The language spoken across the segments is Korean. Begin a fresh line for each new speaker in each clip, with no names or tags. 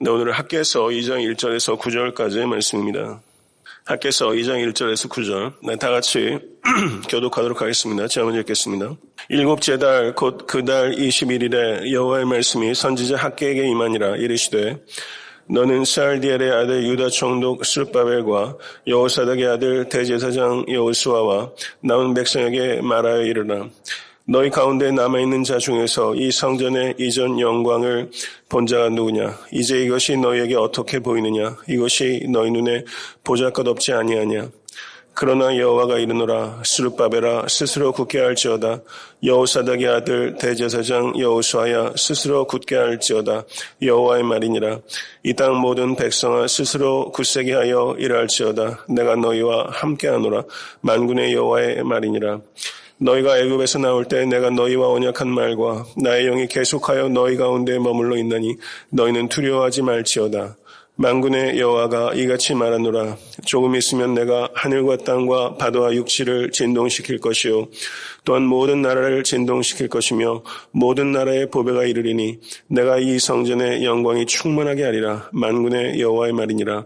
네, 오늘은 학개서 2장 1절에서 9절까지의 말씀입니다. 학개서 2장 1절에서 9절. 네, 다 같이 교독하도록 하겠습니다. 제가 먼저 읽겠습니다. 일곱째 달 곧 그 달 21일에 여호와의 말씀이 선지자 학개에게 임하니라. 이르시되 너는 스알디엘의 아들 유다 총독 스룹바벨과 여호사닥의 아들 대제사장 여호수아와 남은 백성에게 말하여 이르라. 너희 가운데 남아있는 자 중에서 이 성전의 이전 영광을 본 자가 누구냐? 이제 이것이 너희에게 어떻게 보이느냐? 이것이 너희 눈에 보잘것없지 아니하냐? 그러나 여호와가 이르노라. 스룹바벨아 스스로 굳게 할지어다. 여호사닥의 아들 대제사장 여호수아야 스스로 굳게 할지어다. 여호와의 말이니라. 이 땅 모든 백성아 스스로 굳세게 하여 일할지어다. 내가 너희와 함께하노라. 만군의 여호와의 말이니라. 너희가 애굽에서 나올 때 내가 너희와 언약한 말과 나의 영이 계속하여 너희 가운데 머물러 있나니 너희는 두려워하지 말지어다. 만군의 여호와가 이같이 말하노라. 조금 있으면 내가 하늘과 땅과 바다와 육지를 진동시킬 것이요 또한 모든 나라를 진동시킬 것이며 모든 나라의 보배가 이르리니 내가 이 성전의 영광이 충만하게 하리라. 만군의 여호와의 말이니라.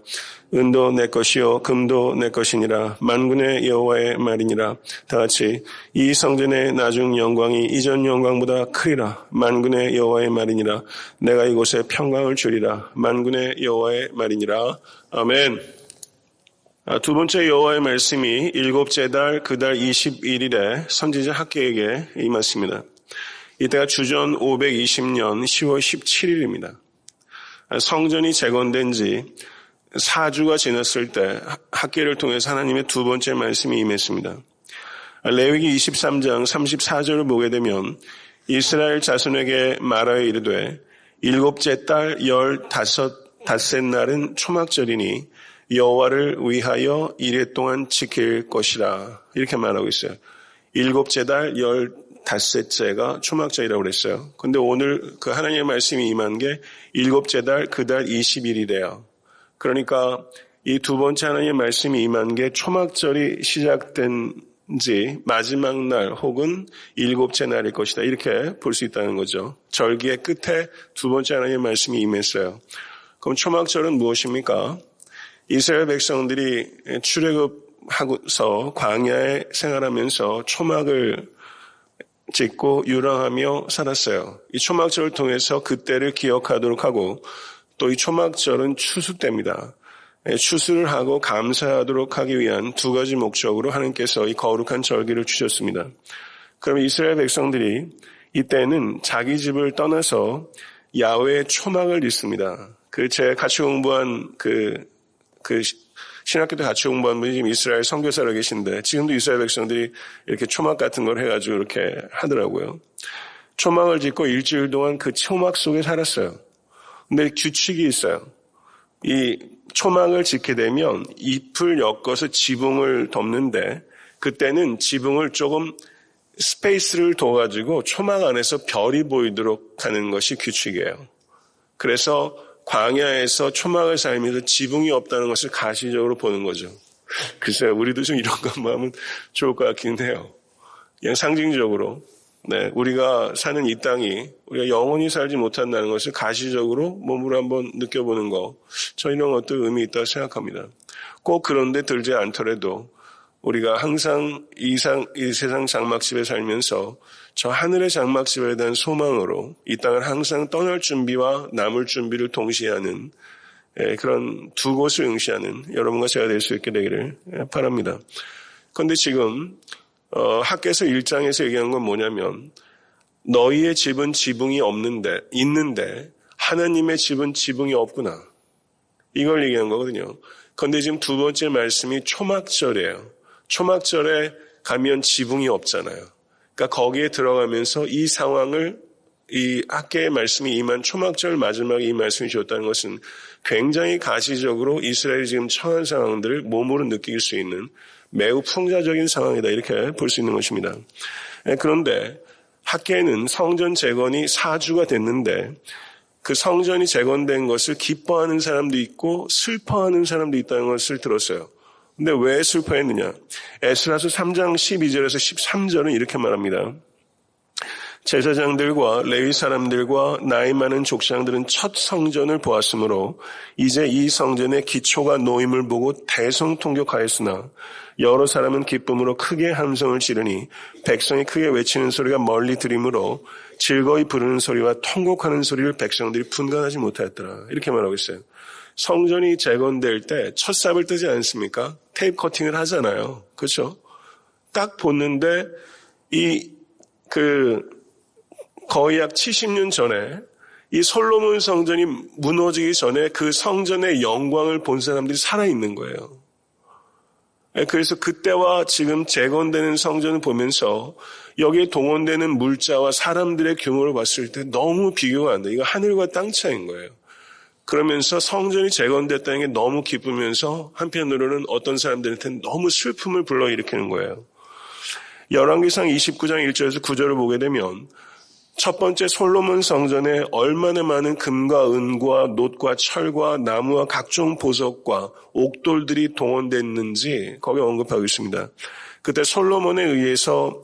은도 내 것이요 금도 내 것이니라. 만군의 여호와의 말이니라. 다같이 이 성전의 나중 영광이 이전 영광보다 크리라. 만군의 여호와의 말이니라. 내가 이곳에 평강을 주리라. 만군의 여호와의 말이니라. 아멘. 두 번째 여호와의 말씀이 일곱째 달 그 달 21일에 선지자 학개에게 임했습니다. 이때가 주전 520년 10월 17일입니다. 성전이 재건된 지 4주가 지났을 때 학개를 통해서 하나님의 두 번째 말씀이 임했습니다. 레위기 23장 34절을 보게 되면 이스라엘 자손에게 말하여 이르되 일곱째 달 15닷새 날은 초막절이니 여호와를 위하여 이레 동안 지킬 것이라. 이렇게 말하고 있어요. 일곱째 달 15째가 초막절이라고 그랬어요. 근데 오늘 그 하나님의 말씀이 임한 게 일곱째 달 그 달 20일이래요. 그러니까 이 두 번째 하나님의 말씀이 임한 게 초막절이 시작된 지 마지막 날 혹은 일곱째 날일 것이다. 이렇게 볼 수 있다는 거죠. 절기의 끝에 두 번째 하나님의 말씀이 임했어요. 그럼 초막절은 무엇입니까? 이스라엘 백성들이 출애굽하고서 광야에 생활하면서 초막을 짓고 유랑하며 살았어요. 이 초막절을 통해서 그때를 기억하도록 하고 또 이 초막절은 추수 때입니다. 추수를 하고 감사하도록 하기 위한 두 가지 목적으로 하나님께서 이 거룩한 절기를 주셨습니다. 그럼 이스라엘 백성들이 이때는 자기 집을 떠나서 야훼의 초막을 짓습니다. 제가 같이 공부한 신학교 때 같이 공부한 분이 지금 이스라엘 선교사로 계신데 지금도 이스라엘 백성들이 이렇게 초막 같은 걸 해가지고 이렇게 하더라고요. 초막을 짓고 일주일 동안 그 초막 속에 살았어요. 근데 규칙이 있어요. 이 초막을 짓게 되면 잎을 엮어서 지붕을 덮는데 그때는 지붕을 조금 스페이스를 둬가지고 초막 안에서 별이 보이도록 하는 것이 규칙이에요. 그래서 광야에서 초막을 살면서 지붕이 없다는 것을 가시적으로 보는 거죠. 글쎄요, 우리도 좀 이런 것만 하면 좋을 것 같긴 해요. 그냥 상징적으로. 네, 우리가 사는 이 땅이 우리가 영원히 살지 못한다는 것을 가시적으로 몸으로 한번 느껴보는 거, 저 이런 것도 의미 있다고 생각합니다. 꼭 그런데 들지 않더라도 우리가 항상 이 세상 장막집에 살면서 저 하늘의 장막집에 대한 소망으로 이 땅을 항상 떠날 준비와 남을 준비를 동시에 하는 그런 두 곳을 응시하는 여러분과 제가 될 수 있게 되기를 바랍니다. 그런데 지금 학개서 1장에서 얘기한 건 뭐냐면 너희의 집은 지붕이 있는데 하나님의 집은 지붕이 없구나. 이걸 얘기한 거거든요. 그런데 지금 두 번째 말씀이 초막절이에요. 초막절에 가면 지붕이 없잖아요. 그러니까 거기에 들어가면서 이 상황을 이 학개의 말씀이 임한 초막절 마지막에 이 말씀이 주었다는 것은 굉장히 가시적으로 이스라엘이 지금 처한 상황들을 몸으로 느낄 수 있는 매우 풍자적인 상황이다. 이렇게 볼 수 있는 것입니다. 그런데 학개는 성전 재건이 4주가 됐는데 그 성전이 재건된 것을 기뻐하는 사람도 있고 슬퍼하는 사람도 있다는 것을 들었어요. 근데 왜 슬퍼했느냐? 에스라서 3장 12절에서 13절은 이렇게 말합니다. 제사장들과 레위 사람들과 나이 많은 족장들은 첫 성전을 보았으므로 이제 이 성전의 기초가 놓임을 보고 대성통곡하였으나 여러 사람은 기쁨으로 크게 함성을 지르니 백성이 크게 외치는 소리가 멀리 들리므로 즐거이 부르는 소리와 통곡하는 소리를 백성들이 분간하지 못하였더라. 이렇게 말하고 있어요. 성전이 재건될 때 첫 삽을 뜨지 않습니까? 테이프 커팅을 하잖아요. 그렇죠? 딱 보는데 거의 약 70년 전에 이 솔로몬 성전이 무너지기 전에 그 성전의 영광을 본 사람들이 살아있는 거예요. 그래서 그때와 지금 재건되는 성전을 보면서 여기에 동원되는 물자와 사람들의 규모를 봤을 때 너무 비교가 안 돼. 이거 하늘과 땅 차이인 거예요. 그러면서 성전이 재건됐다는 게 너무 기쁘면서 한편으로는 어떤 사람들한테는 너무 슬픔을 불러일으키는 거예요. 열왕기상 29장 1절에서 9절을 보게 되면 첫 번째 솔로몬 성전에 얼마나 많은 금과 은과 놋과 철과 나무와 각종 보석과 옥돌들이 동원됐는지 거기 언급하고 있습니다. 그때 솔로몬에 의해서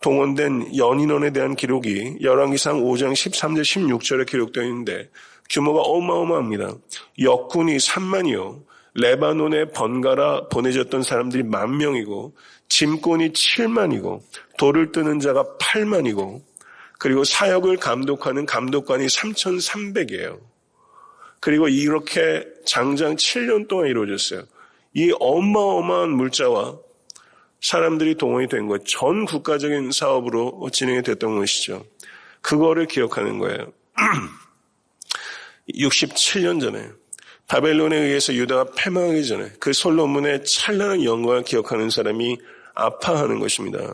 동원된 연인원에 대한 기록이 열왕기상 5장 13절 16절에 기록되어 있는데 규모가 어마어마합니다. 역군이 3만이요. 레바논에 번갈아 보내졌던 사람들이 10,000명이고 짐꾼이 7만이고 돌을 뜨는 자가 8만이고 그리고 사역을 감독하는 감독관이 3,300이에요. 그리고 이렇게 장장 7년 동안 이루어졌어요. 이 어마어마한 물자와 사람들이 동원이 된 거예요. 전 국가적인 사업으로 진행이 됐던 것이죠. 그거를 기억하는 거예요. 67년 전에 바벨론에 의해서 유다가 패망하기 전에 그 솔로몬의 찬란한 영광을 기억하는 사람이 아파하는 것입니다.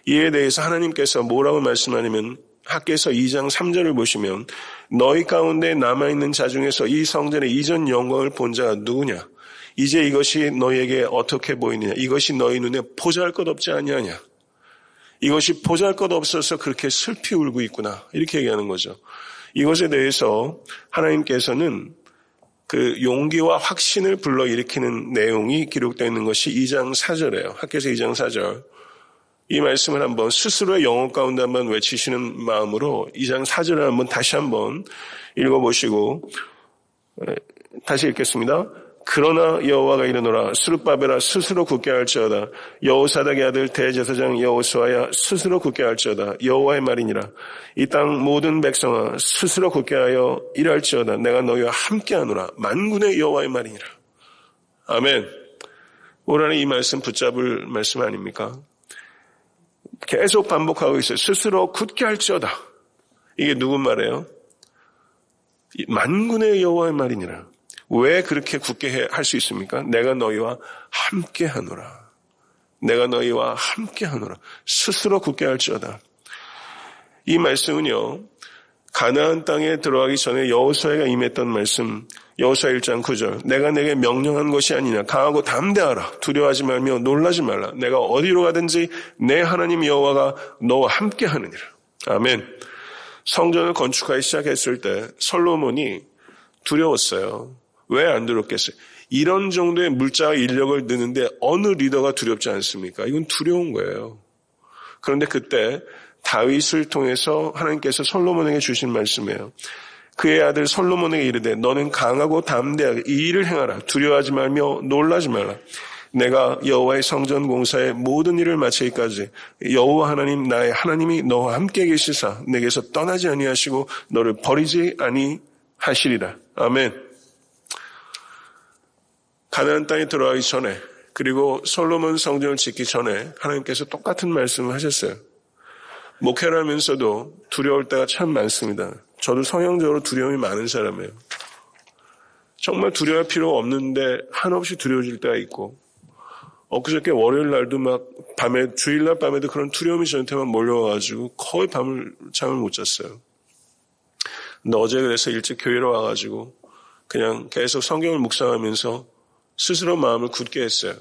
이에 대해서 하나님께서 뭐라고 말씀하냐면 학개서 2장 3절을 보시면 너희 가운데 남아있는 자 중에서 이 성전의 이전 영광을 본 자가 누구냐? 이제 이것이 너희에게 어떻게 보이느냐? 이것이 너희 눈에 보잘것없지 아니하냐? 이것이 보잘것없어서 그렇게 슬피 울고 있구나. 이렇게 얘기하는 거죠. 이것에 대해서 하나님께서는 그 용기와 확신을 불러일으키는 내용이 기록되어 있는 것이 2장 4절이에요. 학개서 2장 4절. 이 말씀을 한번 스스로의 영혼 가운데 한번 외치시는 마음으로 2장 4절을 한번 다시 한번 읽어보시고 다시 읽겠습니다. 그러나 여호와가 이르노라 스룹바벨아 스스로 굳게 할지어다 여호사닥의 아들 대제사장 여호수아야 스스로 굳게 할지어다 여호와의 말이니라 이 땅 모든 백성아 스스로 굳게 하여 일할지어다 내가 너희와 함께하노라 만군의 여호와의 말이니라. 아멘. 올 한해 이 말씀 붙잡을 말씀 아닙니까? 계속 반복하고 있어요. 스스로 굳게 할지어다. 이게 누구 말이에요? 만군의 여호와의 말이니라. 왜 그렇게 굳게 할 수 있습니까? 내가 너희와 함께 하노라. 내가 너희와 함께 하노라. 스스로 굳게 할지어다. 이 말씀은요. 가나안 땅에 들어가기 전에 여호수아가 임했던 말씀 여호수아 1장 9절 내가 내게 명령한 것이 아니냐 강하고 담대하라 두려워하지 말며 놀라지 말라 내가 어디로 가든지 내 하나님 여호와가 너와 함께 하느니라. 아멘. 성전을 건축하기 시작했을 때 솔로몬이 두려웠어요. 왜 안 두렵겠어요? 이런 정도의 물자와 인력을 넣는데 어느 리더가 두렵지 않습니까? 이건 두려운 거예요. 그런데 그때 다윗을 통해서 하나님께서 솔로몬에게 주신 말씀이에요. 그의 아들 솔로몬에게 이르되 너는 강하고 담대하게 이 일을 행하라. 두려워하지 말며 놀라지 말라. 내가 여호와의 성전 공사의 모든 일을 마치기까지 여호와 하나님 나의 하나님이 너와 함께 계시사 내게서 떠나지 아니하시고 너를 버리지 아니하시리라. 아멘. 가나안 땅에 들어가기 전에 그리고 솔로몬 성전을 짓기 전에 하나님께서 똑같은 말씀을 하셨어요. 목회를 하면서도 두려울 때가 참 많습니다. 저도 성향적으로 두려움이 많은 사람이에요. 정말 두려워할 필요가 없는데 한없이 두려워질 때가 있고 엊그저께 월요일 날도 막 밤에 주일날 밤에도 그런 두려움이 저한테만 몰려와가지고 거의 잠을 못 잤어요. 근데 어제 그래서 일찍 교회로 와가지고 그냥 계속 성경을 묵상하면서 스스로 마음을 굳게 했어요.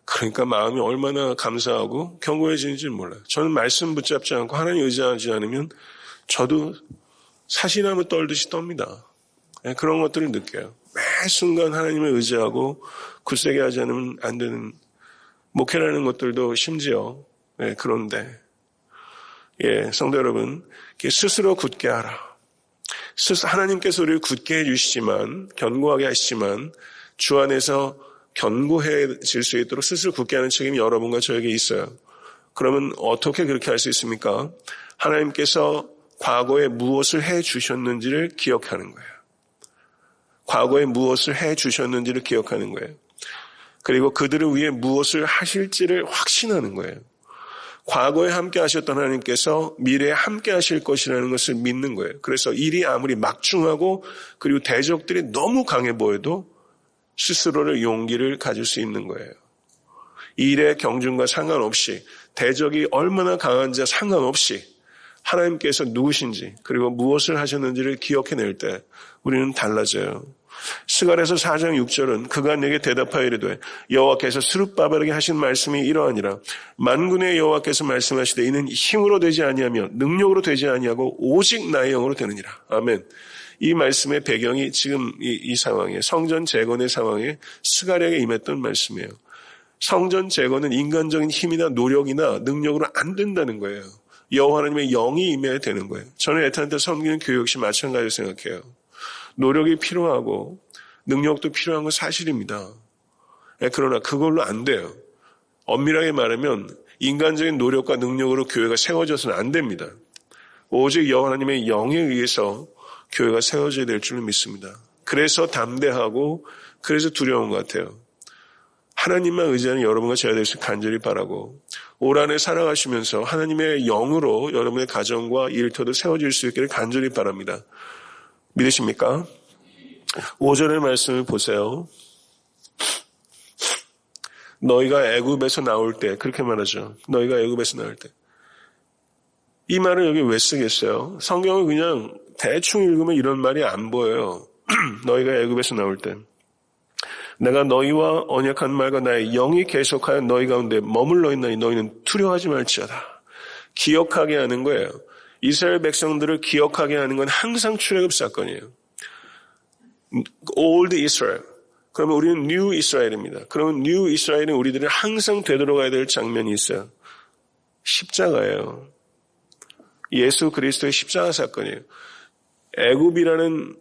그러니까 마음이 얼마나 감사하고 견고해지는지 몰라요. 저는 말씀 붙잡지 않고 하나님 의지하지 않으면 저도 사시나무 떨듯이 떱니다. 그런 것들을 느껴요. 매 순간 하나님을 의지하고 굳세게 하지 않으면 안 되는 목회라는 것들도 심지어 그런데 성도 여러분, 스스로 굳게 하라. 하나님께서 우리를 굳게 해주시지만, 견고하게 하시지만, 주 안에서 견고해질 수 있도록 스스로 굳게 하는 책임이 여러분과 저에게 있어요. 그러면 어떻게 그렇게 할 수 있습니까? 하나님께서 과거에 무엇을 해 주셨는지를 기억하는 거예요. 과거에 무엇을 해 주셨는지를 기억하는 거예요. 그리고 그들을 위해 무엇을 하실지를 확신하는 거예요. 과거에 함께 하셨던 하나님께서 미래에 함께 하실 것이라는 것을 믿는 거예요. 그래서 일이 아무리 막중하고 그리고 대적들이 너무 강해 보여도 스스로를 용기를 가질 수 있는 거예요. 일의 경중과 상관없이 대적이 얼마나 강한지 상관없이 하나님께서 누구신지 그리고 무엇을 하셨는지를 기억해낼 때 우리는 달라져요. 스가랴서 4장 6절은 그가 내게 대답하여 이르되 여호와께서 스룹바벨에게 하신 말씀이 이러하니라. 만군의 여호와께서 말씀하시되 이는 힘으로 되지 아니하며 능력으로 되지 아니하고 오직 나의 영으로 되느니라. 아멘. 이 말씀의 배경이 지금 이 상황이에요. 성전 재건의 상황에 스가랴에게 임했던 말씀이에요. 성전 재건은 인간적인 힘이나 노력이나 능력으로 안 된다는 거예요. 여호와 하나님의 영이 임해야 되는 거예요. 저는 애타한테 섬기는 교회 역시 마찬가지로 생각해요. 노력이 필요하고 능력도 필요한 건 사실입니다. 그러나 그걸로 안 돼요. 엄밀하게 말하면 인간적인 노력과 능력으로 교회가 세워져서는 안 됩니다. 오직 여호와 하나님의 영에 의해서 교회가 세워져야 될 줄로 믿습니다. 그래서 담대하고 그래서 두려운 것 같아요. 하나님만 의지하는 여러분과 제가 될 수 간절히 바라고 올 한해 살아가시면서 하나님의 영으로 여러분의 가정과 일터도 세워질 수 있기를 간절히 바랍니다. 믿으십니까? 5절의 말씀을 보세요. 너희가 애굽에서 나올 때 그렇게 말하죠. 너희가 애굽에서 나올 때. 이 말을 여기 왜 쓰겠어요? 성경을 그냥 대충 읽으면 이런 말이 안 보여요. 너희가 애굽에서 나올 때. 내가 너희와 언약한 말과 나의 영이 계속하여 너희 가운데 머물러 있나니 너희는 두려워하지 말지어다. 기억하게 하는 거예요. 이스라엘 백성들을 기억하게 하는 건 항상 출애굽 사건이에요. Old Israel. 그러면 우리는 New Israel입니다. 그러면 New Israel은 우리들이 항상 되돌아가야 될 장면이 있어요. 십자가예요. 예수 그리스도의 십자가 사건이에요. 애굽이라는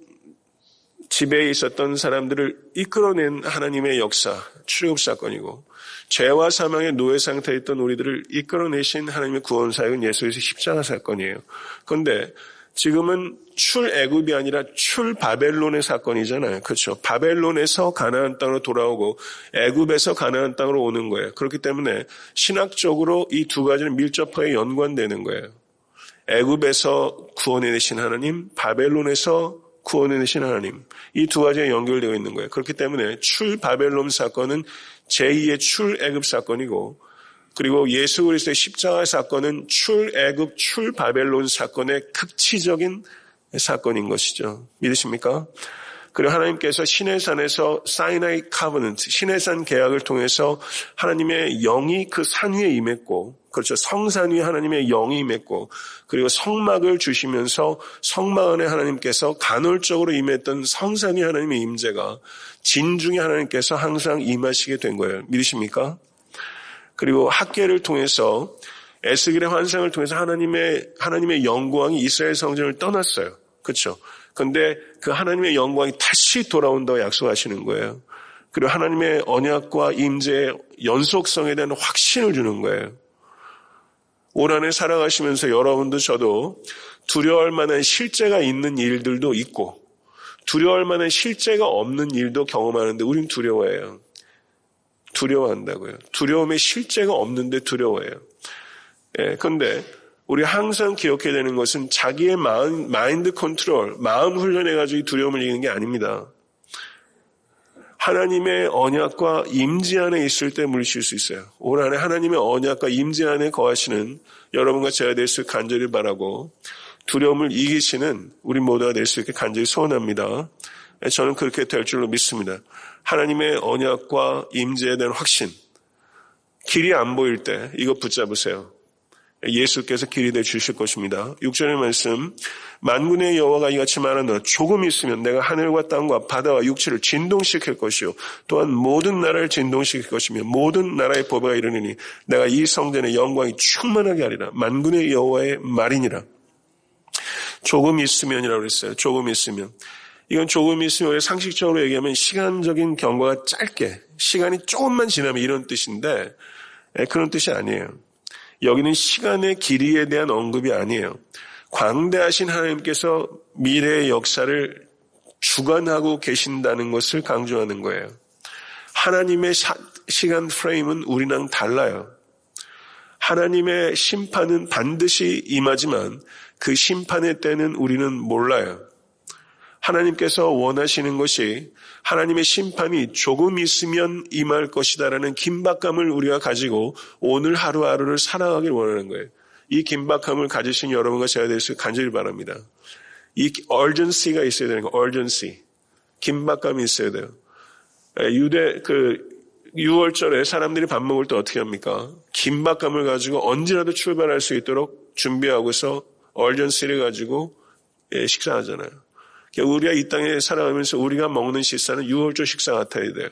지배에 있었던 사람들을 이끌어낸 하나님의 역사, 출애굽 사건이고 죄와 사망의 노예 상태에 있던 우리들을 이끌어내신 하나님의 구원 사역은 예수의 십자가 사건이에요. 그런데 지금은 출애굽이 아니라 출바벨론의 사건이잖아요. 그렇죠? 바벨론에서 가나안 땅으로 돌아오고 애굽에서 가나안 땅으로 오는 거예요. 그렇기 때문에 신학적으로 이 두 가지는 밀접하게 연관되는 거예요. 애굽에서 구원해내신 하나님, 바벨론에서 구원해내신 하나님. 이 두 가지가 연결되어 있는 거예요. 그렇기 때문에 출바벨론 사건은 제2의 출애굽 사건이고 그리고 예수 그리스도의 십자가 사건은 출애굽 출바벨론 사건의 극치적인 사건인 것이죠. 믿으십니까? 그리고 하나님께서 시내산에서 사이나이 카버넌트, 시내산 계약을 통해서 하나님의 영이 그 산 위에 임했고, 그렇죠. 성산 위에 하나님의 영이 임했고, 그리고 성막을 주시면서 성막 안에 하나님께서 간헐적으로 임했던 성산 위에 하나님의 임재가 진중에 하나님께서 항상 임하시게 된 거예요. 믿으십니까? 그리고 학계를 통해서 에스겔의 환상을 통해서 하나님의 영광이 이스라엘 성전을 떠났어요. 그렇죠. 그런데 그 하나님의 영광이 다시 돌아온다고 약속하시는 거예요. 그리고 하나님의 언약과 임재의 연속성에 대한 확신을 주는 거예요. 올 한해 살아가시면서 여러분도 저도 두려워할 만한 실제가 있는 일들도 있고 두려워할 만한 실제가 없는 일도 경험하는데 우린 두려워해요. 두려워한다고요. 두려움의 실제가 없는데 두려워해요. 그런데 우리 항상 기억해야 되는 것은 자기의 마인드 컨트롤, 마음 훈련해가지고 두려움을 이기는 게 아닙니다. 하나님의 언약과 임재 안에 있을 때 물리칠 수 있어요. 올 한해 하나님의 언약과 임재 안에 거하시는 여러분과 제가 될 수 있게 간절히 바라고 두려움을 이기시는 우리 모두가 될 수 있게 간절히 소원합니다. 저는 그렇게 될 줄로 믿습니다. 하나님의 언약과 임재에 대한 확신, 길이 안 보일 때 이거 붙잡으세요. 예수께서 길이 되어 주실 것입니다. 6절의 말씀, 만군의 여호와가 이같이 말하노라. 조금 있으면 내가 하늘과 땅과 바다와 육지를 진동시킬 것이요 또한 모든 나라를 진동시킬 것이며 모든 나라의 보배가 이르느니 내가 이 성전의 영광이 충만하게 하리라. 만군의 여호와의 말이니라. 조금 있으면이라고 그랬어요. 조금 있으면. 이건 조금 있으면 우리 상식적으로 얘기하면 시간적인 경과가 짧게, 시간이 조금만 지나면 이런 뜻인데 그런 뜻이 아니에요. 여기는 시간의 길이에 대한 언급이 아니에요. 광대하신 하나님께서 미래의 역사를 주관하고 계신다는 것을 강조하는 거예요. 하나님의 시간 프레임은 우리랑 달라요. 하나님의 심판은 반드시 임하지만 그 심판의 때는 우리는 몰라요. 하나님께서 원하시는 것이 하나님의 심판이 조금 있으면 임할 것이다라는 긴박감을 우리가 가지고 오늘 하루하루를 살아가길 원하는 거예요. 이 긴박감을 가지신 여러분과 제가 될 수 간절히 바랍니다. 이 urgency가 있어야 되는 거예요. urgency. 긴박감이 있어야 돼요. 6월절에 사람들이 밥 먹을 때 어떻게 합니까? 긴박감을 가지고 언제라도 출발할 수 있도록 준비하고서 urgency를 가지고 식사하잖아요. 우리가 이 땅에 살아가면서 우리가 먹는 식사는 6월절 식사 같아야 돼요.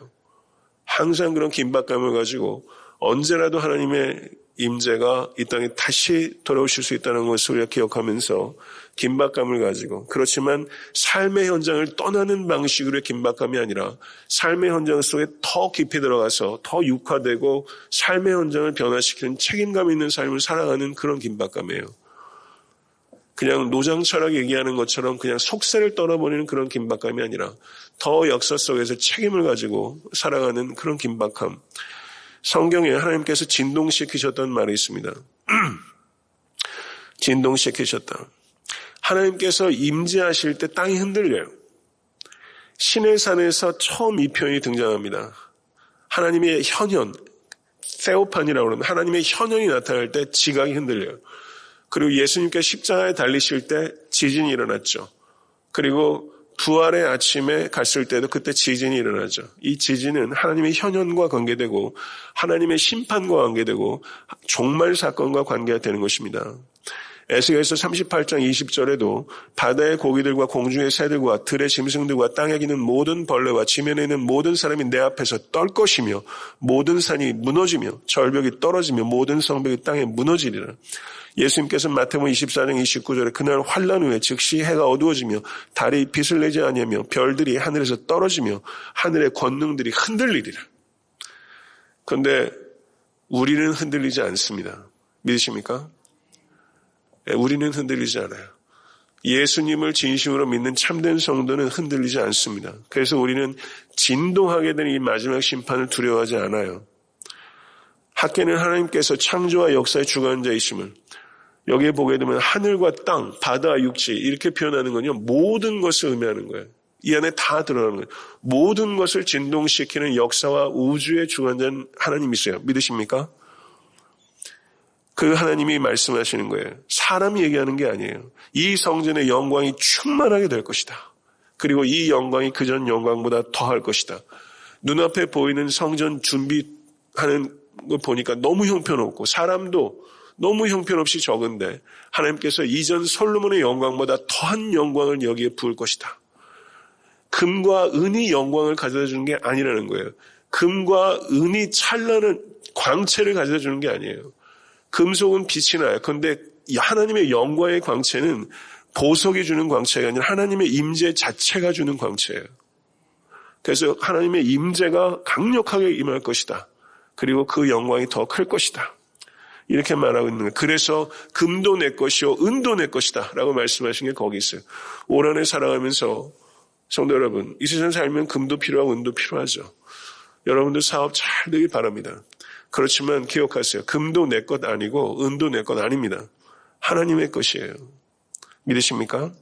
항상 그런 긴박감을 가지고 언제라도 하나님의 임재가 이 땅에 다시 돌아오실 수 있다는 것을 우리가 기억하면서 긴박감을 가지고, 그렇지만 삶의 현장을 떠나는 방식으로의 긴박감이 아니라 삶의 현장 속에 더 깊이 들어가서 더 육화되고 삶의 현장을 변화시키는 책임감 있는 삶을 살아가는 그런 긴박감이에요. 그냥 노장 철학 얘기하는 것처럼 그냥 속세를 떨어버리는 그런 긴박감이 아니라 더 역사 속에서 책임을 가지고 살아가는 그런 긴박감. 성경에 하나님께서 진동시키셨다는 말이 있습니다. 진동시키셨다. 하나님께서 임재하실 때 땅이 흔들려요. 시내산에서 처음 이 표현이 등장합니다. 하나님의 현현, 세오판이라고 그러는 하나님의 현현이 나타날 때 지각이 흔들려요. 그리고 예수님께서 십자가에 달리실 때 지진이 일어났죠. 그리고 부활의 아침에 갔을 때도 그때 지진이 일어나죠. 이 지진은 하나님의 현현과 관계되고 하나님의 심판과 관계되고 종말 사건과 관계가 되는 것입니다. 에스겔서 38장 20절에도 바다의 고기들과 공중의 새들과 들의 짐승들과 땅에 기는 모든 벌레와 지면에 있는 모든 사람이 내 앞에서 떨 것이며 모든 산이 무너지며 절벽이 떨어지며 모든 성벽이 땅에 무너지리라. 예수님께서 마태복음 24장 29절에 그날 환란 후에 즉시 해가 어두워지며 달이 빛을 내지 아니하며 별들이 하늘에서 떨어지며 하늘의 권능들이 흔들리리라. 그런데 우리는 흔들리지 않습니다. 믿으십니까? 우리는 흔들리지 않아요. 예수님을 진심으로 믿는 참된 성도는 흔들리지 않습니다. 그래서 우리는 진동하게 된 이 마지막 심판을 두려워하지 않아요. 학계는 하나님께서 창조와 역사의 주관자이심을, 여기에 보게 되면 하늘과 땅, 바다, 육지 이렇게 표현하는 건요, 모든 것을 의미하는 거예요. 이 안에 다 들어가는 거예요. 모든 것을 진동시키는 역사와 우주의 주관자는 하나님이세요. 믿으십니까? 그 하나님이 말씀하시는 거예요. 사람이 얘기하는 게 아니에요. 이 성전의 영광이 충만하게 될 것이다. 그리고 이 영광이 그전 영광보다 더할 것이다. 눈앞에 보이는 성전 준비하는 거 보니까 너무 형편없고 사람도 너무 형편없이 적은데 하나님께서 이전 솔로몬의 영광보다 더한 영광을 여기에 부을 것이다. 금과 은이 영광을 가져다 주는 게 아니라는 거예요. 금과 은이 찬란한 광채를 가져다 주는 게 아니에요. 금속은 빛이 나요. 그런데 하나님의 영광의 광채는 보석이 주는 광채가 아니라 하나님의 임재 자체가 주는 광채예요. 그래서 하나님의 임재가 강력하게 임할 것이다. 그리고 그 영광이 더 클 것이다. 이렇게 말하고 있는 거예요. 그래서 금도 내 것이요 은도 내 것이다 라고 말씀하신 게 거기 있어요. 올 한해 살아가면서 성도 여러분, 이 세상 살면 금도 필요하고 은도 필요하죠. 여러분들 사업 잘 되길 바랍니다. 그렇지만 기억하세요. 금도 내 것 아니고 은도 내 것 아닙니다. 하나님의 것이에요. 믿으십니까?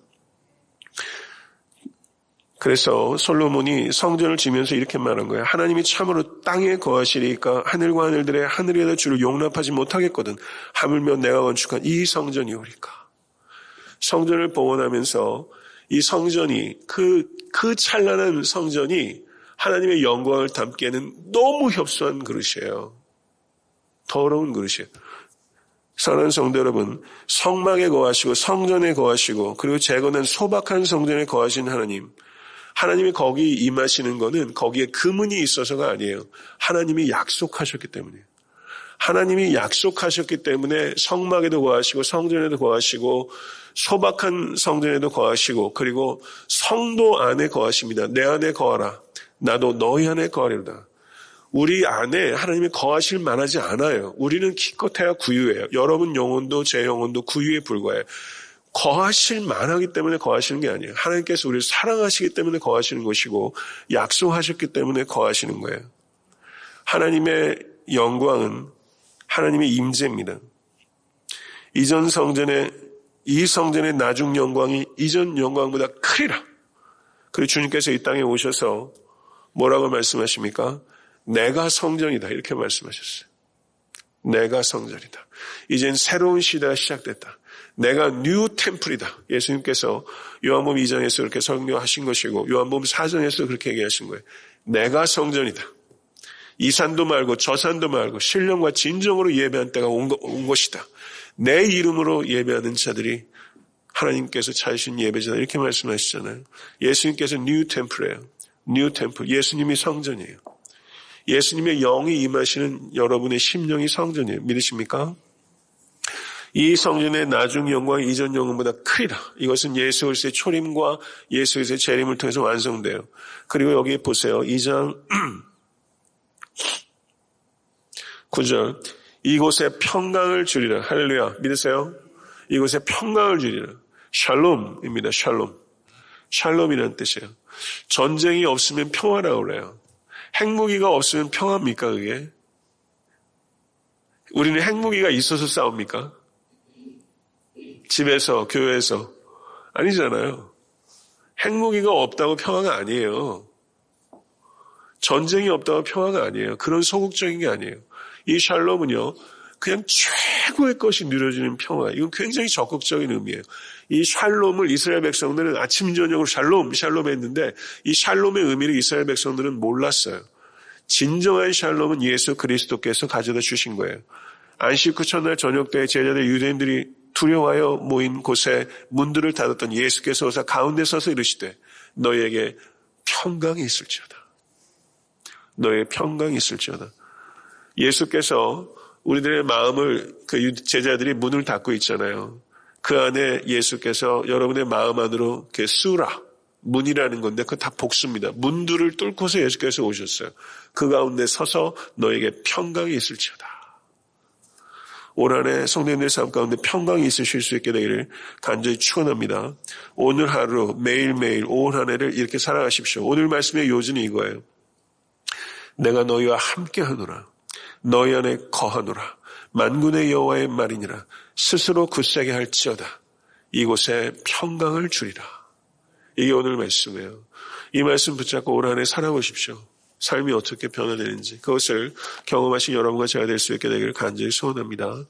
그래서 솔로몬이 성전을 지면서 이렇게 말한 거예요. 하나님이 참으로 땅에 거하시리까 하늘과 하늘들의 하늘에다 주를 용납하지 못하겠거든. 하물며 내가 건축한 이 성전이 오리까. 성전을 봉헌하면서 이 성전이 그 찬란한 성전이 하나님의 영광을 담기에는 너무 협소한 그릇이에요. 더러운 그릇이에요. 사랑하는 성도 여러분, 성막에 거하시고 성전에 거하시고 그리고 재건한 소박한 성전에 거하신 하나님, 하나님이 거기 임하시는 것은 거기에 금은이 있어서가 아니에요. 하나님이 약속하셨기 때문이에요. 하나님이 약속하셨기 때문에 성막에도 거하시고 성전에도 거하시고 소박한 성전에도 거하시고 그리고 성도 안에 거하십니다. 내 안에 거하라. 나도 너희 안에 거하리로다. 우리 안에 하나님이 거하실 만하지 않아요. 우리는 기껏해야 구유예요. 여러분 영혼도 제 영혼도 구유에 불과해요. 거하실 만하기 때문에 거하시는 게 아니에요. 하나님께서 우리를 사랑하시기 때문에 거하시는 것이고 약속하셨기 때문에 거하시는 거예요. 하나님의 영광은 하나님의 임재입니다. 이전 성전의 이 성전의 나중 영광이 이전 영광보다 크리라. 그리고 주님께서 이 땅에 오셔서 뭐라고 말씀하십니까? 내가 성전이다 이렇게 말씀하셨어요. 내가 성전이다. 이젠 새로운 시대가 시작됐다. 내가 뉴 템플이다. 예수님께서 요한복음 2장에서 그렇게 설교하신 것이고 요한복음 4장에서 그렇게 얘기하신 거예요. 내가 성전이다. 이 산도 말고 저 산도 말고 신령과 진정으로 예배한 때가 온 것이다. 내 이름으로 예배하는 자들이 하나님께서 찾으신 예배자다 이렇게 말씀하시잖아요. 예수님께서 뉴 템플이에요. 뉴 템플. 예수님이 성전이에요. 예수님의 영이 임하시는 여러분의 심령이 성전이에요. 믿으십니까? 이 성전의 나중 영광이 이전 영광보다 크리라. 이것은 예수 그리스도의 초림과 예수 그리스도의 재림을 통해서 완성돼요. 그리고 여기 보세요. 2장 9절 이곳에 평강을 주리라. 할렐루야. 믿으세요? 이곳에 평강을 주리라. 샬롬입니다. 샬롬. 샬롬이라는 뜻이에요. 전쟁이 없으면 평화라고 그래요. 핵무기가 없으면 평화입니까 그게? 우리는 핵무기가 있어서 싸웁니까? 집에서, 교회에서. 아니잖아요. 핵무기가 없다고 평화가 아니에요. 전쟁이 없다고 평화가 아니에요. 그런 소극적인 게 아니에요. 이 샬롬은요, 그냥 최고의 것이 누려지는 평화. 이건 굉장히 적극적인 의미예요. 이 샬롬을 이스라엘 백성들은 아침 저녁으로 샬롬 했는데 이 샬롬의 의미를 이스라엘 백성들은 몰랐어요. 진정한 샬롬은 예수 그리스도께서 가져다 주신 거예요. 안식 후 첫날 저녁 때 제자들 유대인들이 두려워하여 모인 곳에 문들을 닫았던 예수께서 오사 가운데 서서 이르시되 너희에게 평강이 있을지어다. 너희의 평강이 있을지어다. 예수께서 우리들의 마음을 그 제자들이 문을 닫고 있잖아요. 그 안에 예수께서 여러분의 마음 안으로 그 수라 문이라는 건데 그거 다 복수입니다. 문들을 뚫고서 예수께서 오셨어요. 그 가운데 서서 너에게 평강이 있을지어다. 올 한해 성도님들의 삶 가운데 평강이 있으실 수 있게 되기를 간절히 축원합니다. 오늘 하루 매일매일 올 한 해를 이렇게 살아가십시오. 오늘 말씀의 요지는 이거예요. 내가 너희와 함께하노라. 너희 안에 거하노라. 만군의 여호와의 말이니라. 스스로 굳세게 할지어다. 이곳에 평강을 주리라. 이게 오늘 말씀이에요. 이 말씀 붙잡고 올 한 해 살아보십시오. 삶이 어떻게 변화되는지 그것을 경험하신 여러분과 제가 될 수 있게 되기를 간절히 소원합니다.